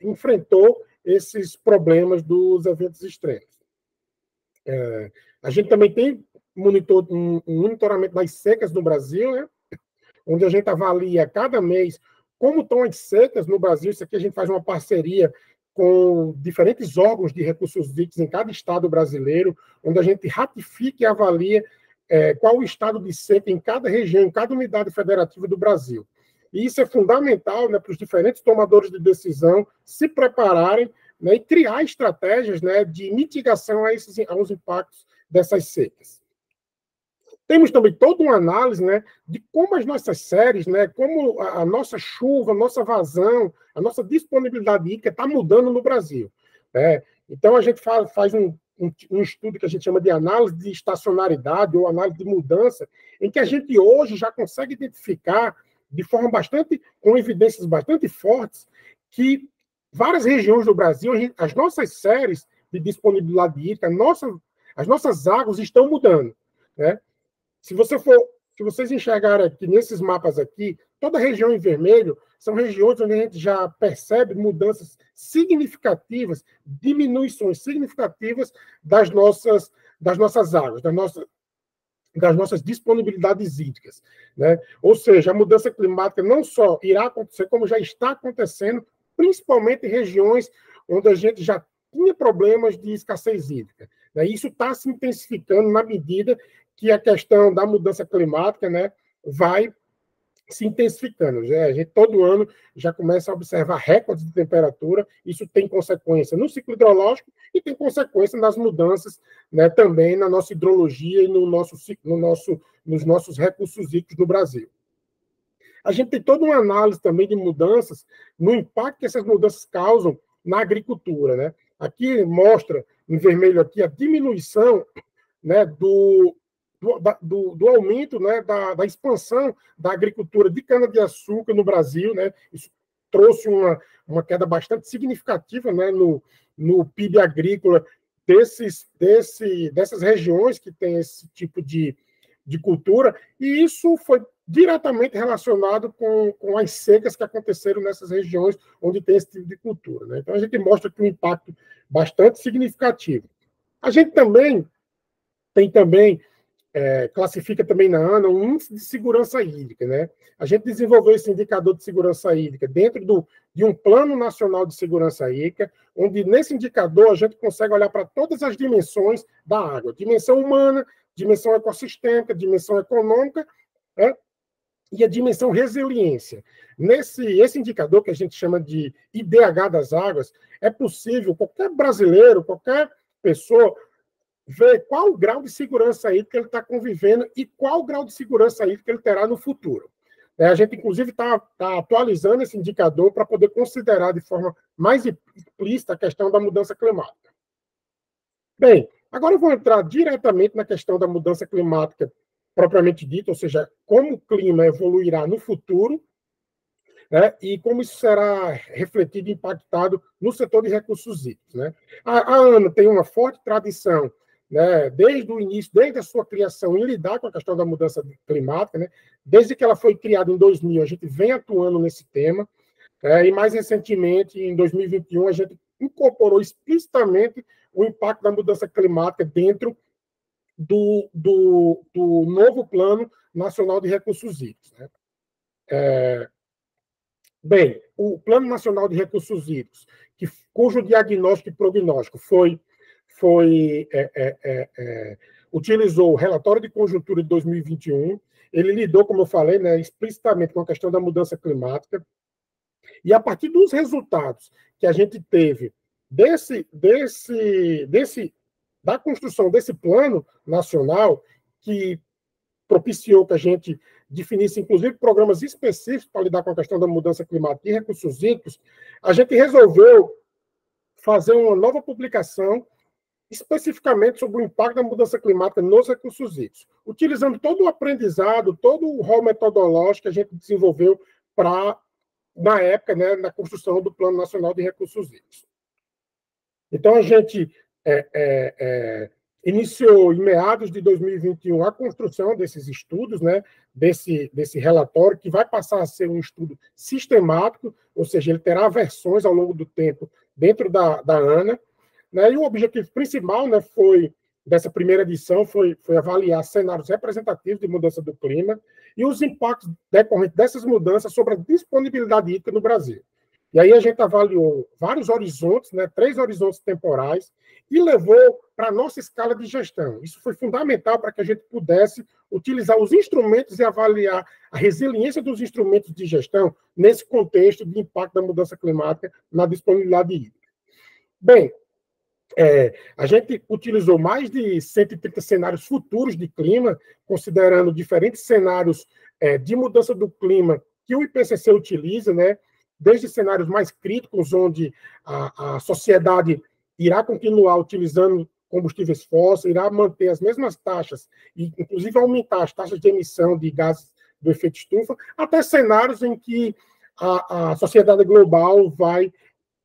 enfrentou esses problemas dos eventos extremos. A gente também tem um monitoramento das secas no Brasil, né, onde a gente avalia cada mês como estão as secas no Brasil. Isso aqui a gente faz uma parceria com diferentes órgãos de recursos hídricos em cada estado brasileiro, onde a gente ratifica e avalia qual o estado de seca em cada região, em cada unidade federativa do Brasil. E isso é fundamental, né, para os diferentes tomadores de decisão se prepararem, né, e criar estratégias, né, de mitigação aos impactos dessas secas. Temos também toda uma análise, né, de como as nossas séries, né, como a nossa chuva, a nossa vazão, a nossa disponibilidade hídrica está mudando no Brasil. Né? Então, a gente faz um estudo que a gente chama de análise de estacionalidade ou análise de mudança, em que a gente hoje já consegue identificar de forma com evidências bastante fortes, que várias regiões do Brasil, as nossas séries de disponibilidade hídrica, as nossas águas estão mudando. Né? Se vocês enxergarem aqui nesses mapas aqui, toda a região em vermelho são regiões onde a gente já percebe mudanças significativas, diminuições significativas das nossas águas, das nossas disponibilidades hídricas. Né? Ou seja, a mudança climática não só irá acontecer, como já está acontecendo, principalmente em regiões onde a gente já tinha problemas de escassez hídrica. Né? Isso está se intensificando na medida que a questão da mudança climática, né, vai se intensificando. Né? A gente todo ano já começa a observar recordes de temperatura. Isso tem consequência no ciclo hidrológico e tem consequência nas mudanças, né, também na nossa hidrologia e nos nossos recursos hídricos no Brasil. A gente tem toda uma análise também de mudanças, no impacto que essas mudanças causam na agricultura. Né? Aqui mostra, em vermelho aqui, a diminuição, né, do aumento, né, da expansão da agricultura de cana-de-açúcar no Brasil. Né? Isso trouxe uma queda bastante significativa, né, no PIB agrícola dessas regiões que têm esse tipo de cultura, e isso foi diretamente relacionado com as secas que aconteceram nessas regiões onde tem esse tipo de cultura. Né? Então, a gente mostra aqui um impacto bastante significativo. A gente tem também classifica também na ANA um índice de segurança hídrica, né? A gente desenvolveu esse indicador de segurança hídrica dentro de um plano nacional de segurança hídrica, onde nesse indicador a gente consegue olhar para todas as dimensões da água, dimensão humana, dimensão ecossistêmica, dimensão econômica, né? E a dimensão resiliência. Esse indicador que a gente chama de IDH das águas, é possível qualquer brasileiro, qualquer pessoa ver qual o grau de segurança hídrica ele está convivendo e qual o grau de segurança hídrica ele terá no futuro. A gente, inclusive, está atualizando esse indicador para poder considerar de forma mais explícita a questão da mudança climática. Bem, agora eu vou entrar diretamente na questão da mudança climática propriamente dita, ou seja, como o clima evoluirá no futuro, né, e como isso será refletido e impactado no setor de recursos hídricos. Né? A ANA tem uma forte tradição, né, desde o início, desde a sua criação, em lidar com a questão da mudança climática. Né? Desde que ela foi criada em 2000, a gente vem atuando nesse tema, e mais recentemente, em 2021, a gente incorporou explicitamente o impacto da mudança climática dentro do novo Plano Nacional de Recursos Hídricos. Né? Bem, o Plano Nacional de Recursos Hídricos, cujo diagnóstico e prognóstico utilizou o relatório de conjuntura de 2021, ele lidou, como eu falei, né, explicitamente com a questão da mudança climática, e a partir dos resultados que a gente teve da construção desse plano nacional, que propiciou que a gente definisse, inclusive, programas específicos para lidar com a questão da mudança climática e recursos hídricos, a gente resolveu fazer uma nova publicação especificamente sobre o impacto da mudança climática nos recursos hídricos, utilizando todo o aprendizado, todo o rol metodológico que a gente desenvolveu na época, né, na construção do Plano Nacional de Recursos Hídricos. Então, a gente iniciou, em meados de 2021, a construção desses estudos, né, desse relatório, que vai passar a ser um estudo sistemático, ou seja, ele terá versões ao longo do tempo dentro da ANA, né, e o objetivo principal, né, dessa primeira edição foi avaliar cenários representativos de mudança do clima e os impactos decorrentes dessas mudanças sobre a disponibilidade hídrica no Brasil. E aí a gente avaliou vários horizontes, né, 3 horizontes temporais, e levou para a nossa escala de gestão. Isso foi fundamental para que a gente pudesse utilizar os instrumentos e avaliar a resiliência dos instrumentos de gestão nesse contexto de impacto da mudança climática na disponibilidade hídrica. Bem, a gente utilizou mais de 130 cenários futuros de clima, considerando diferentes cenários de mudança do clima que o IPCC utiliza, né? Desde cenários mais críticos, onde a sociedade irá continuar utilizando combustíveis fósseis, irá manter as mesmas taxas, e inclusive aumentar as taxas de emissão de gases do efeito estufa, até cenários em que a sociedade global vai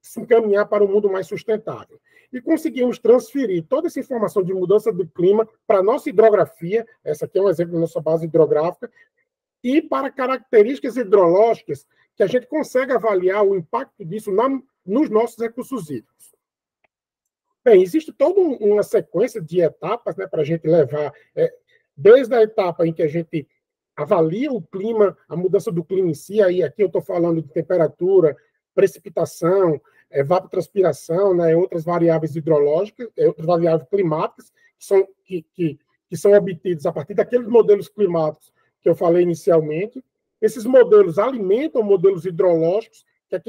se encaminhar para um mundo mais sustentável. E conseguimos transferir toda essa informação de mudança do clima para a nossa hidrografia, essa aqui é um exemplo da nossa base hidrográfica, e para características hidrológicas que a gente consegue avaliar o impacto disso nos nossos recursos hídricos. Bem, existe toda uma sequência de etapas, né, para a gente levar, desde a etapa em que a gente avalia o clima, a mudança do clima em si, aí aqui eu estou falando de temperatura, precipitação, evapotranspiração, né, outras variáveis hidrológicas, outras variáveis climáticas, que são obtidas a partir daqueles modelos climáticos que eu falei inicialmente. Esses modelos alimentam modelos hidrológicos, que é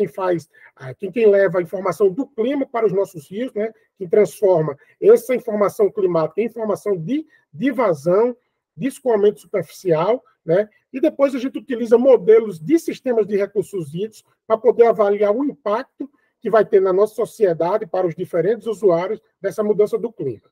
quem leva a informação do clima para os nossos rios, né, que transforma essa informação climática em informação de vazão, de escoamento superficial, né, e depois a gente utiliza modelos de sistemas de recursos hídricos para poder avaliar o impacto que vai ter na nossa sociedade para os diferentes usuários dessa mudança do clima.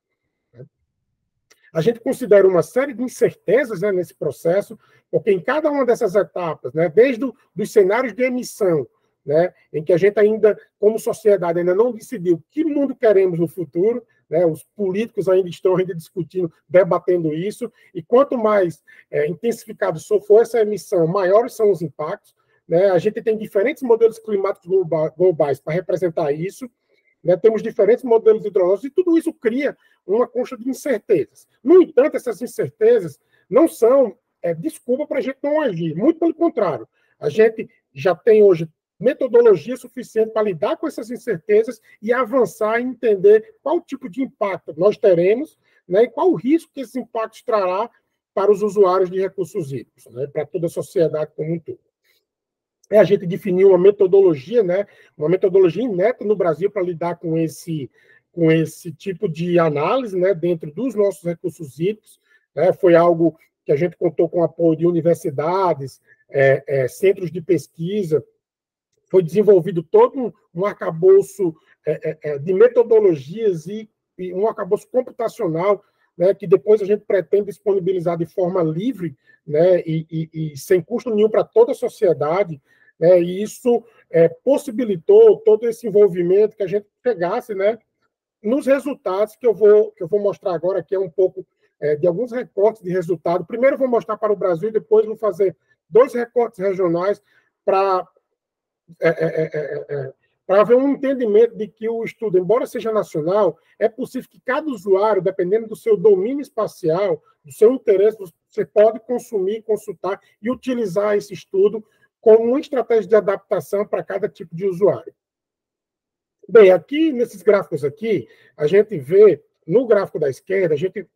A gente considera uma série de incertezas, né, nesse processo, porque em cada uma dessas etapas, né, desde os cenários de emissão, né, em que a gente ainda, como sociedade, ainda não decidiu que mundo queremos no futuro, né, os políticos ainda estão discutindo, debatendo isso, e quanto mais intensificado for essa emissão, maiores são os impactos, né, a gente tem diferentes modelos climáticos globais para representar isso, né? Temos diferentes modelos hidrológicos, e tudo isso cria uma concha de incertezas. No entanto, essas incertezas não são desculpa para a gente não agir, muito pelo contrário. A gente já tem hoje metodologia suficiente para lidar com essas incertezas e avançar e entender qual tipo de impacto nós teremos, né, e qual o risco que esses impactos trará para os usuários de recursos hídricos, né, para toda a sociedade como um todo. A gente definiu uma metodologia inédita no Brasil para lidar com esse tipo de análise, né, dentro dos nossos recursos hídricos. Né, foi algo que a gente contou com o apoio de universidades, centros de pesquisa. Foi desenvolvido todo um arcabouço de metodologias e um arcabouço computacional, né, que depois a gente pretende disponibilizar de forma livre, né, e sem custo nenhum para toda a sociedade, né, e isso possibilitou todo esse envolvimento que a gente chegasse, né, nos resultados que eu vou mostrar agora, que é um pouco de alguns recortes de resultado. Primeiro eu vou mostrar para o Brasil, depois vou fazer 2 recortes regionais para haver um entendimento de que o estudo, embora seja nacional, é possível que cada usuário, dependendo do seu domínio espacial, do seu interesse, você pode consumir, consultar e utilizar esse estudo como uma estratégia de adaptação para cada tipo de usuário. Bem, aqui, nesses gráficos aqui, a gente vê, no gráfico da esquerda, a gente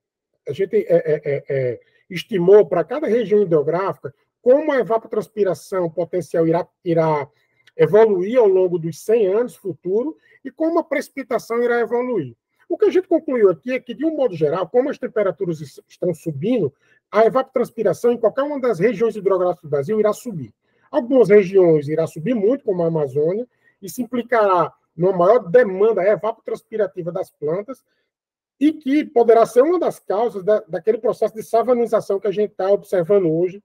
estimou para cada região hidrográfica como a evapotranspiração potencial irá evoluir ao longo dos 100 anos futuro e como a precipitação irá evoluir. O que a gente concluiu aqui é que, de um modo geral, como as temperaturas estão subindo, a evapotranspiração em qualquer uma das regiões hidrográficas do Brasil irá subir. Algumas regiões irá subir muito, como a Amazônia, isso implicará numa maior demanda evapotranspirativa das plantas, e que poderá ser uma das causas daquele processo de savanização que a gente está observando hoje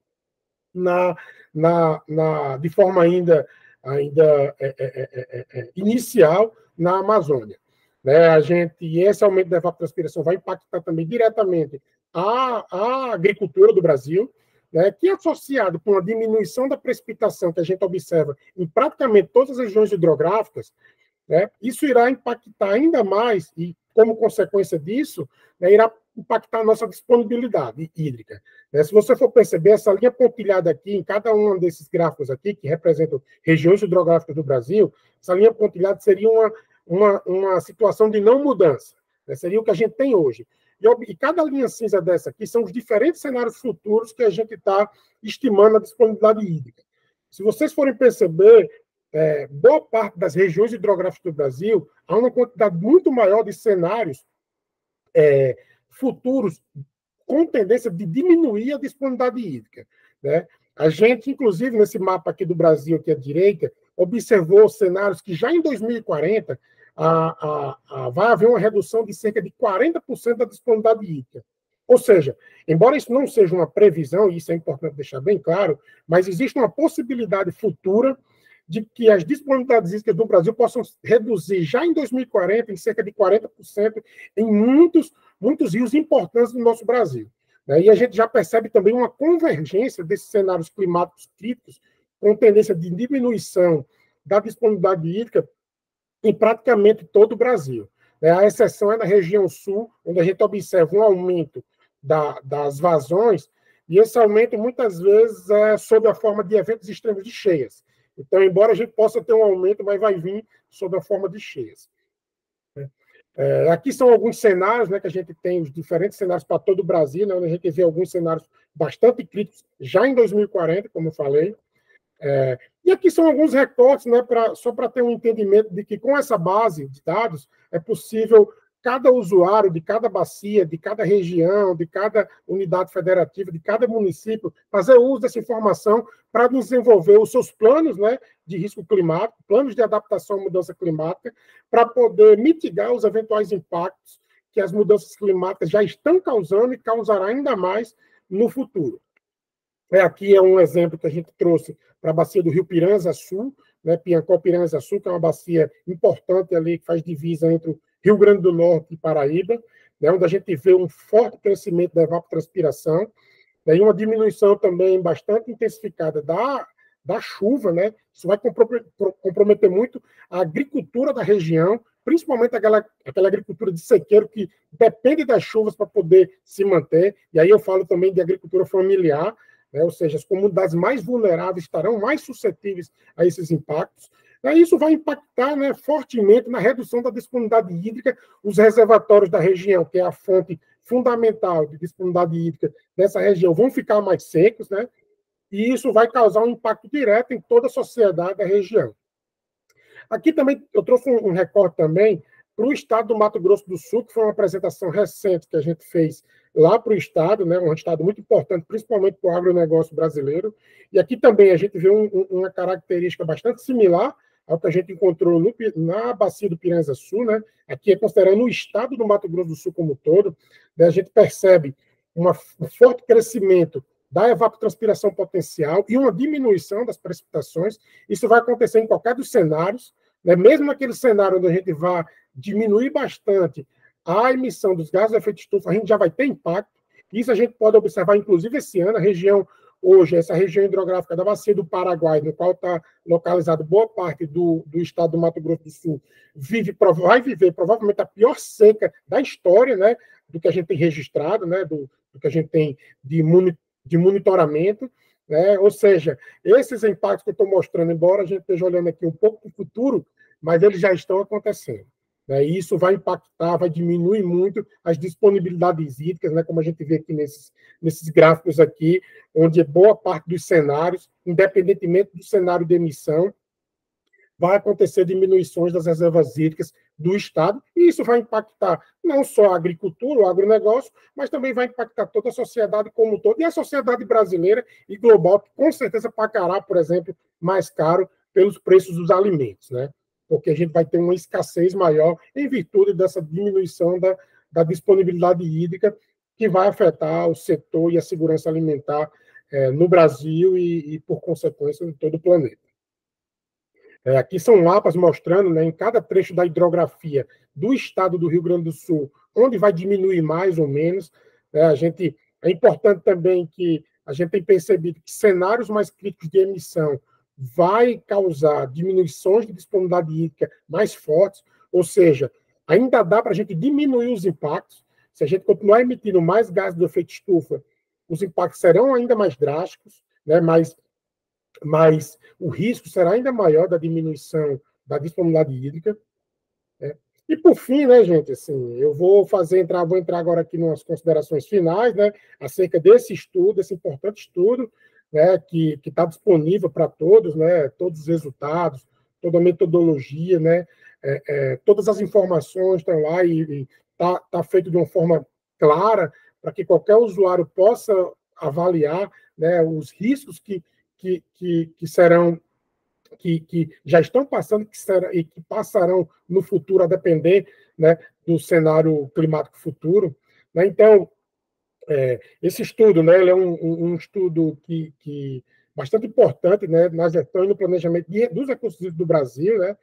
de forma ainda inicial na Amazônia. Né? Esse aumento da evapotranspiração vai impactar também diretamente a agricultura do Brasil, né, que é associado com a diminuição da precipitação que a gente observa em praticamente todas as regiões hidrográficas, né, isso irá impactar ainda mais, e como consequência disso, né, irá impactar a nossa disponibilidade hídrica. Né? Se você for perceber, essa linha pontilhada aqui, em cada um desses gráficos aqui, que representam regiões hidrográficas do Brasil, essa linha pontilhada seria uma situação de não mudança, né? Seria o que a gente tem hoje. E cada linha cinza dessa aqui são os diferentes cenários futuros que a gente está estimando a disponibilidade hídrica. Se vocês forem perceber, boa parte das regiões hidrográficas do Brasil há uma quantidade muito maior de cenários futuros com tendência de diminuir a disponibilidade hídrica. Né? A gente, inclusive, nesse mapa aqui do Brasil, aqui à direita, observou cenários que já em 2040 vai haver uma redução de cerca de 40% da disponibilidade hídrica. Ou seja, embora isso não seja uma previsão, e isso é importante deixar bem claro, mas existe uma possibilidade futura de que as disponibilidades hídricas do Brasil possam reduzir já em 2040 em cerca de 40% em muitos rios importantes do nosso Brasil. E a gente já percebe também uma convergência desses cenários climáticos críticos com tendência de diminuição da disponibilidade hídrica em praticamente todo o Brasil. A exceção é na região sul, onde a gente observa um aumento das vazões, e esse aumento muitas vezes é sob a forma de eventos extremos de cheias. Então, embora a gente possa ter um aumento, mas vai vir sob a forma de cheias. Aqui são alguns cenários, né, que a gente tem, os diferentes cenários para todo o Brasil, né, onde a gente vê alguns cenários bastante críticos já em 2040, como eu falei. E aqui são alguns recortes, né, só para ter um entendimento de que com essa base de dados é possível cada usuário de cada bacia, de cada região, de cada unidade federativa, de cada município, fazer uso dessa informação para desenvolver os seus planos, né, de risco climático, planos de adaptação à mudança climática, para poder mitigar os eventuais impactos que as mudanças climáticas já estão causando e causará ainda mais no futuro. Aqui é um exemplo que a gente trouxe para a bacia do Rio Piranha-Sul, né, Piancó-Piranha-Sul, que é uma bacia importante ali, que faz divisa entre o Rio Grande do Norte e Paraíba, né, onde a gente vê um forte crescimento da evapotranspiração, né, e uma diminuição também bastante intensificada da chuva, né, isso vai comprometer muito a agricultura da região, principalmente aquela agricultura de sequeiro que depende das chuvas para poder se manter, e aí eu falo também de agricultura familiar, né, ou seja, as comunidades mais vulneráveis estarão mais suscetíveis a esses impactos. Isso vai impactar, né, fortemente na redução da disponibilidade hídrica, os reservatórios da região, que é a fonte fundamental de disponibilidade hídrica dessa região, vão ficar mais secos, né, e isso vai causar um impacto direto em toda a sociedade da região. Aqui também eu trouxe um recorte também para o estado do Mato Grosso do Sul, que foi uma apresentação recente que a gente fez lá para o estado, né, um estado muito importante, principalmente para o agronegócio brasileiro. E aqui também a gente vê uma característica bastante similar ao que a gente encontrou na bacia do Piranhas Sul, né? Aqui é considerando o estado do Mato Grosso do Sul como um todo, né? A gente percebe um forte crescimento da evapotranspiração potencial e uma diminuição das precipitações. Isso vai acontecer em qualquer dos cenários, né? Mesmo naquele cenário onde a gente vai diminuir bastante a emissão dos gases de efeito estufa, a gente já vai ter impacto. Isso a gente pode observar, inclusive, esse ano, a região, hoje, essa região hidrográfica da Bacia do Paraguai, no qual está localizado boa parte do estado do Mato Grosso do Sul, vai viver provavelmente a pior seca da história, né, do que a gente tem registrado, né, do que a gente tem de monitoramento, né? Ou seja, esses impactos que eu estou mostrando, embora a gente esteja olhando aqui um pouco para o futuro, mas eles já estão acontecendo. Né? E isso vai impactar, vai diminuir muito as disponibilidades hídricas, né? Como a gente vê aqui nesses gráficos aqui, onde boa parte dos cenários, independentemente do cenário de emissão, vai acontecer diminuições das reservas hídricas do Estado, e isso vai impactar não só a agricultura, o agronegócio, mas também vai impactar toda a sociedade como um todo, e a sociedade brasileira e global, que com certeza pagará, por exemplo, mais caro pelos preços dos alimentos, né? Porque a gente vai ter uma escassez maior em virtude dessa diminuição da disponibilidade hídrica, que vai afetar o setor e a segurança alimentar no Brasil e, por consequência, em todo o planeta. Aqui são mapas mostrando, né, em cada trecho da hidrografia do estado do Rio Grande do Sul, onde vai diminuir mais ou menos. É importante também que a gente tem percebido que cenários mais críticos de emissão vai causar diminuições de disponibilidade hídrica mais fortes, ou seja, ainda dá para a gente diminuir os impactos. Se a gente continuar emitindo mais gases do efeito estufa, os impactos serão ainda mais drásticos, né, mas o risco será ainda maior da diminuição da disponibilidade hídrica. Né? E, por fim, né, gente, assim, eu vou entrar agora aqui nas considerações finais, né, acerca desse estudo, desse importante estudo, né, que está disponível para todos, né, todos os resultados, toda a metodologia, né, todas as informações estão lá e tá feito de uma forma clara para que qualquer usuário possa avaliar, né, os riscos que serão, que já estão passando e que passarão no futuro, a depender, né, do cenário climático futuro. Né? Então, esse estudo, né, ele é um estudo que bastante importante, né, na gestão e no planejamento dos recursos do Brasil. Né?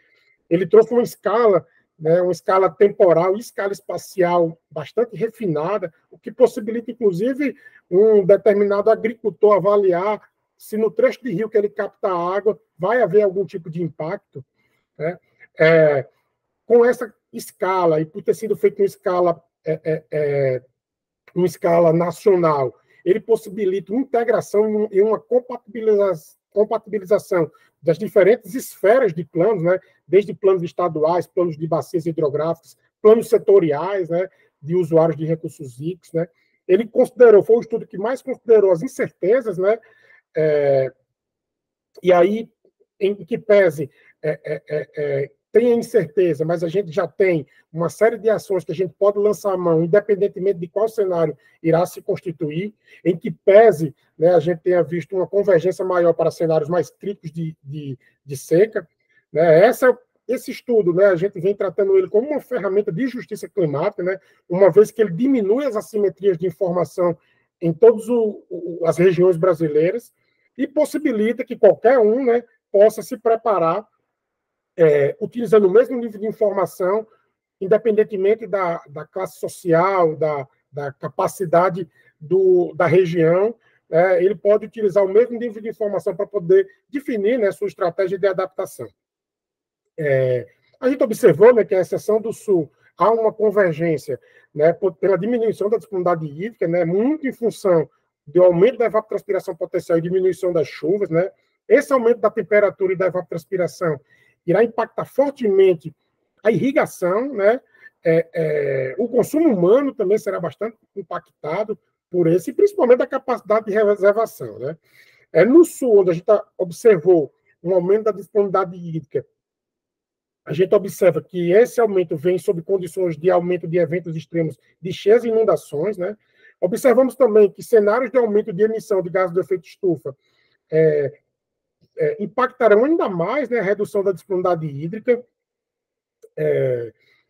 Ele trouxe uma escala, né, uma escala temporal e escala espacial bastante refinada, o que possibilita, inclusive, um determinado agricultor avaliar se no trecho de rio que ele capta a água vai haver algum tipo de impacto. Né? Com essa escala, e por ter sido feito em escala nacional, ele possibilita uma integração e uma compatibilização das diferentes esferas de planos, né? Desde planos estaduais, planos de bacias hidrográficas, planos setoriais, né? De usuários de recursos hídricos. Né? Ele foi o estudo que mais considerou as incertezas, né? E aí, em que pese tem a incerteza, mas a gente já tem uma série de ações que a gente pode lançar a mão, independentemente de qual cenário irá se constituir, em que pese, né, a gente tenha visto uma convergência maior para cenários mais críticos de seca. Né? Esse estudo, né, a gente vem tratando ele como uma ferramenta de justiça climática, né, uma vez que ele diminui as assimetrias de informação em todas as regiões brasileiras, e possibilita que qualquer um, né, possa se preparar utilizando o mesmo nível de informação, independentemente da classe social, da capacidade da região. Ele pode utilizar o mesmo nível de informação para poder definir, né, sua estratégia de adaptação. A gente observou, né, que a exceção do Sul há uma convergência, né, pela diminuição da disponibilidade hídrica, né, muito em função do aumento da evapotranspiração potencial e diminuição das chuvas, né. Esse aumento da temperatura e da evapotranspiração irá impactar fortemente a irrigação, né. O consumo humano também será bastante impactado por esse, e principalmente a capacidade de reservação, né. No Sul, onde a gente observou um aumento da disponibilidade hídrica, a gente observa que esse aumento vem sob condições de aumento de eventos extremos de cheias e inundações, né? Observamos também que cenários de aumento de emissão de gases de efeito estufa impactarão ainda mais, né, a redução da disponibilidade hídrica.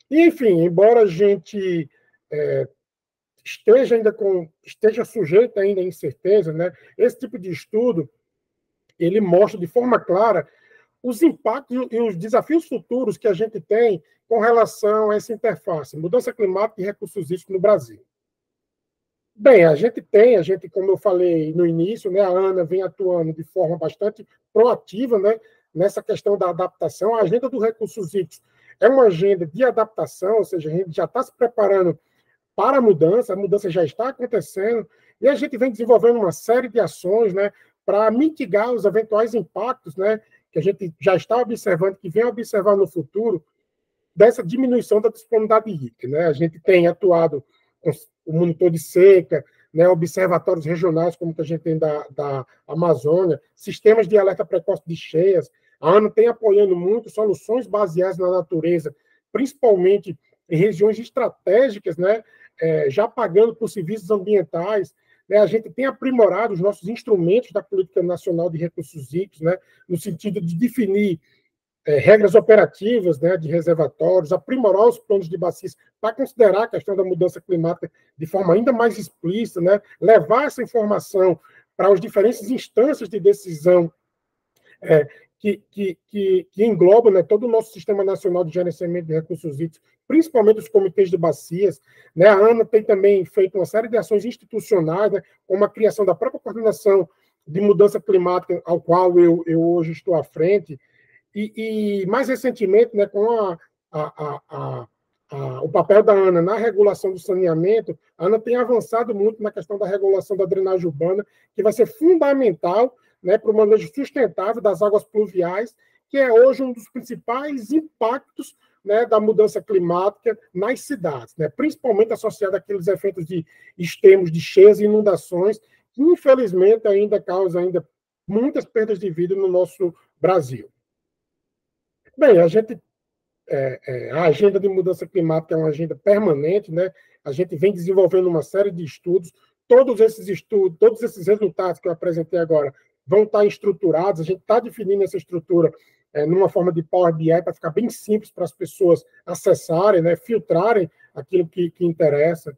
E, enfim, embora a gente esteja sujeito ainda a incerteza, né, esse tipo de estudo ele mostra de forma clara os impactos e os desafios futuros que a gente tem com relação a essa interface, mudança climática e recursos hídricos no Brasil. Bem, a gente, como eu falei no início, né, a Ana vem atuando de forma bastante proativa, né, nessa questão da adaptação. A agenda dos recursos hídricos é uma agenda de adaptação, ou seja, a gente já está se preparando para a mudança já está acontecendo, e a gente vem desenvolvendo uma série de ações, né, para mitigar os eventuais impactos, né, que a gente já está observando, que vem observar no futuro, dessa diminuição da disponibilidade hídrica, né? A gente tem atuado com o monitor de seca, né, observatórios regionais, como que a gente tem da Amazônia, sistemas de alerta precoce de cheias. A ANA tem apoiando muito soluções baseadas na natureza, principalmente em regiões estratégicas, né, já pagando por serviços ambientais. Né, a gente tem aprimorado os nossos instrumentos da Política Nacional de Recursos Hídricos, né, no sentido de definir regras operativas, né, de reservatórios, aprimorar os planos de bacias para considerar a questão da mudança climática de forma ainda mais explícita, né, levar essa informação para as diferentes instâncias de decisão que englobam, né, todo o nosso Sistema Nacional de Gerenciamento de Recursos Hídricos, principalmente os comitês de bacias. Né, a ANA tem também feito uma série de ações institucionais, né, como a criação da própria coordenação de mudança climática, ao qual eu hoje estou à frente, e mais recentemente, né, com o papel da ANA na regulação do saneamento, a ANA tem avançado muito na questão da regulação da drenagem urbana, que vai ser fundamental, né, para o manejo sustentável das águas pluviais, que é hoje um dos principais impactos, né, da mudança climática nas cidades, né, principalmente associado àqueles efeitos de extremos de cheias e inundações, que infelizmente ainda causa muitas perdas de vida no nosso Brasil. Bem, a agenda de mudança climática é uma agenda permanente, né? A gente vem desenvolvendo uma série de estudos. Todos esses estudos, todos esses resultados que eu apresentei agora vão estar estruturados. A gente está definindo essa estrutura numa forma de Power BI para ficar bem simples para as pessoas acessarem, né? Filtrarem aquilo que interessa.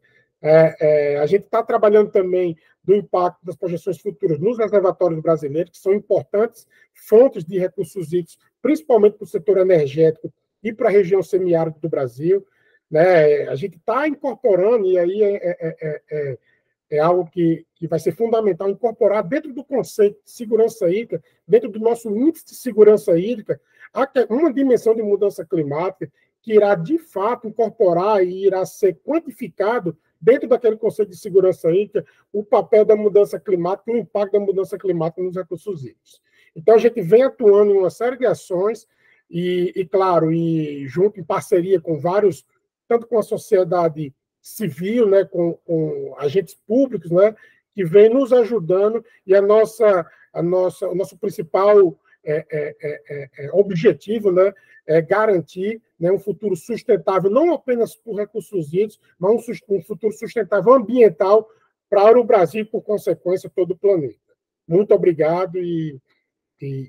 A gente está trabalhando também do impacto das projeções futuras nos reservatórios brasileiros, que são importantes fontes de recursos hídricos, principalmente para o setor energético e para a região semiárida do Brasil. Né? A gente está incorporando, e aí é algo que vai ser fundamental, incorporar dentro do conceito de segurança hídrica, dentro do nosso índice de segurança hídrica, uma dimensão de mudança climática que irá, de fato, incorporar e irá ser quantificado dentro daquele conceito de segurança hídrica, o papel da mudança climática e o impacto da mudança climática nos recursos hídricos. Então, a gente vem atuando em uma série de ações claro, e junto em parceria com vários, tanto com a sociedade civil, né, com agentes públicos, né, que vem nos ajudando, e o nosso principal objetivo, né, é garantir, né, um futuro sustentável, não apenas por recursos hídricos, mas um futuro sustentável ambiental para o Brasil e, por consequência, todo o planeta. Muito obrigado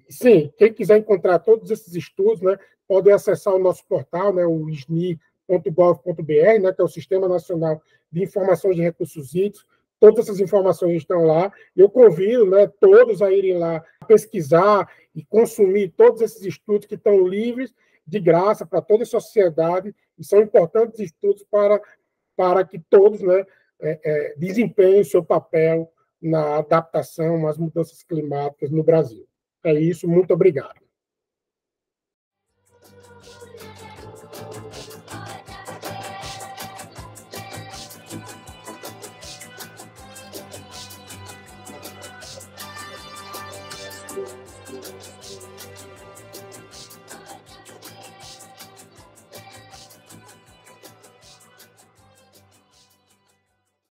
sim, quem quiser encontrar todos esses estudos, né, pode acessar o nosso portal, né, o sni.gov.br, né, que é o Sistema Nacional de Informações de Recursos Hídricos. Todas essas informações estão lá. Eu convido, né, todos a irem lá pesquisar e consumir todos esses estudos que estão livres, de graça, para toda a sociedade, e são importantes estudos para que todos, né, desempenhem o seu papel na adaptação às mudanças climáticas no Brasil. É isso, muito obrigado. Deus.